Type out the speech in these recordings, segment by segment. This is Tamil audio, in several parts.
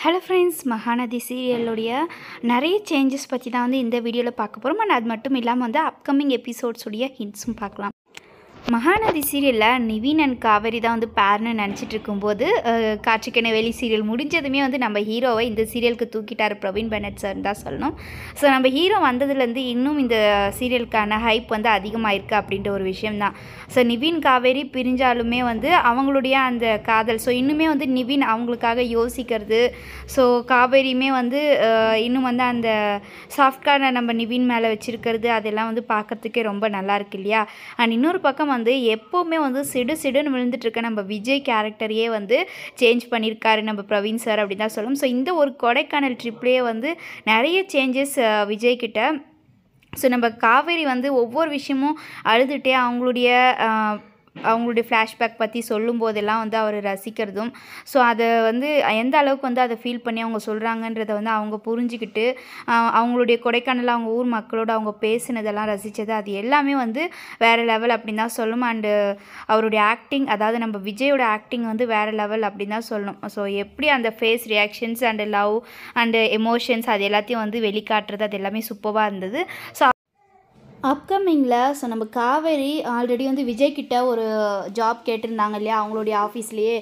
ஹலோ ஃப்ரெண்ட்ஸ், மகாநதி சீரியலுடைய நிறைய சேஞ்சஸ் பற்றி தான் வந்து இந்த வீடியோவில் பார்க்க போகிறோம். அண்ட் அது மட்டும் இல்லாமல் வந்து அப்கமிங் எபிசோட்ஸுடைய ஹிண்ட்ஸும் பார்க்கலாம். மகாநதி சீரியலில் நிவின் அண்ட் காவேரி தான் வந்து பேர்னு நினச்சிட்டு இருக்கும்போது காட்சிக்கென வெளி சீரியல் முடிஞ்சதுமே வந்து நம்ம ஹீரோவை இந்த சீரியலுக்கு தூக்கிட்டார் பிரவீன் பெனட் சார் தான் சொல்லணும். ஸோ நம்ம ஹீரோ வந்ததுலேருந்து இன்னும் இந்த சீரியலுக்கான ஹைப் வந்து அதிகமாகிருக்கு அப்படின்ற ஒரு விஷயம்தான். ஸோ நிவின் காவேரி பிரிஞ்சாலுமே வந்து அவங்களுடைய அந்த காதல், ஸோ இன்னுமே வந்து நிவின் அவங்களுக்காக யோசிக்கிறது, ஸோ காவேரியுமே வந்து இன்னும் வந்து அந்த சாஃப்ட்கார்னை நம்ம நிவின் மேலே வச்சுருக்கிறது, அதெல்லாம் வந்து பார்க்குறதுக்கே ரொம்ப நல்லா இருக்கு இல்லையா. அண்ட் இன்னொரு பக்கம் வந்து எப்போவுமே வந்து சிடுன்னு விழுந்துட்டுருக்க நம்ம விஜய் கேரக்டரையே வந்து சேஞ்ச் பண்ணியிருக்காரு நம்ம பிரவீன் சார் அப்படி தான் சொல்லணும். ஸோ இந்த ஒரு கொடைக்கானல் ட்ரிப்லேயே வந்து நிறைய சேஞ்சஸ் விஜய் கிட்ட. ஸோ நம்ம காவேரி வந்து ஒவ்வொரு விஷயமும் அழுதுகிட்டே அவங்களுடைய ஃப்ளாஷ்பேக் பற்றி சொல்லும்போதெல்லாம் வந்து அவர் ரசிக்கிறதும், ஸோ அதை வந்து எந்த அளவுக்கு வந்து அதை ஃபீல் பண்ணி அவங்க சொல்கிறாங்கன்றதை வந்து அவங்க புரிஞ்சுக்கிட்டு அவங்களுடைய கொடைக்கானலில் அவங்க ஊர் மக்களோட அவங்க பேசினதெல்லாம் ரசித்தது, அது எல்லாமே வந்து வேறு லெவல் அப்படின்னு தான் சொல்லணும். அண்டு அவருடைய ஆக்டிங், அதாவது நம்ம விஜயோட ஆக்டிங் வந்து வேறு லெவல் அப்படின்னு தான் சொல்லணும். ஸோ எப்படி அந்த face reactions and love and emotions அது எல்லாத்தையும் வந்து வெளிக்காட்டுறது, அது எல்லாமே சூப்பராக இருந்தது. ஸோ அப்கமிங்கில் ஸோ நம்ம காவேரி ஆல்ரெடி வந்து விஜய்கிட்ட ஒரு ஜாப் கேட்டிருந்தாங்க இல்லையா அவங்களுடைய ஆஃபீஸ்லேயே,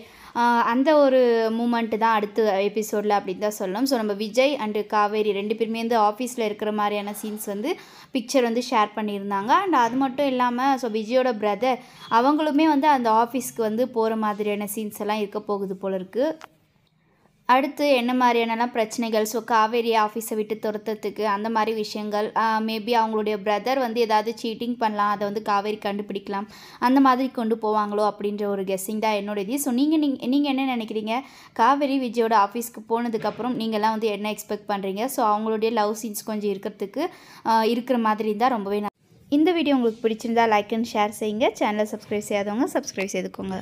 அந்த ஒரு மூமெண்ட்டு தான் அடுத்த எபிசோடில் அப்படின்னு தான் சொல்லணும். ஸோ நம்ம விஜய் அண்டு காவேரி ரெண்டு பேருமே வந்து ஆஃபீஸில் இருக்கிற மாதிரியான சீன்ஸ் வந்து பிக்சர் வந்து ஷேர் பண்ணியிருந்தாங்க. அண்ட் அது மட்டும் இல்லாமல் ஸோ விஜயோட பிரதர் அவங்களுமே வந்து அந்த ஆஃபீஸ்க்கு வந்து போகிற மாதிரியான சீன்ஸ் எல்லாம் இருக்க போகுது போல இருக்குது. அடுத்து என்ன மாதிரியானலாம் பிரச்சனைகள், ஸோ காவேரி ஆஃபீஸை விட்டு துரத்துறதுக்கு அந்த மாதிரி விஷயங்கள், மேபி அவங்களுடைய பிரதர் வந்து ஏதாவது சீட்டிங் பண்ணலாம், அதை வந்து காவேரி கண்டுபிடிக்கலாம், அந்த மாதிரி கொண்டு போவாங்களோ அப்படின்ற ஒரு கெஸ்ஸிங் தான் என்னோட இது. ஸோ நீங்கள் என்ன நினைக்கிறீங்க? காவேரி விஜயோட ஆஃபீஸ்க்கு போனதுக்கப்புறம் நீங்கள்லாம் வந்து என்ன எக்ஸ்பெக்ட் பண்ணுறீங்க? ஸோ அவங்களுடைய லவ் சீன்ஸ் கொஞ்சம் இருக்கிற மாதிரி இருந்தால் ரொம்பவே இந்த வீடியோ உங்களுக்கு பிடிச்சிருந்தா லைக் அண்ட் ஷேர் செய்யுங்க. சேனலை சப்ஸ்கிரைப் செய்யாதவங்க சப்ஸ்கிரைப் செய்துக்கோங்க.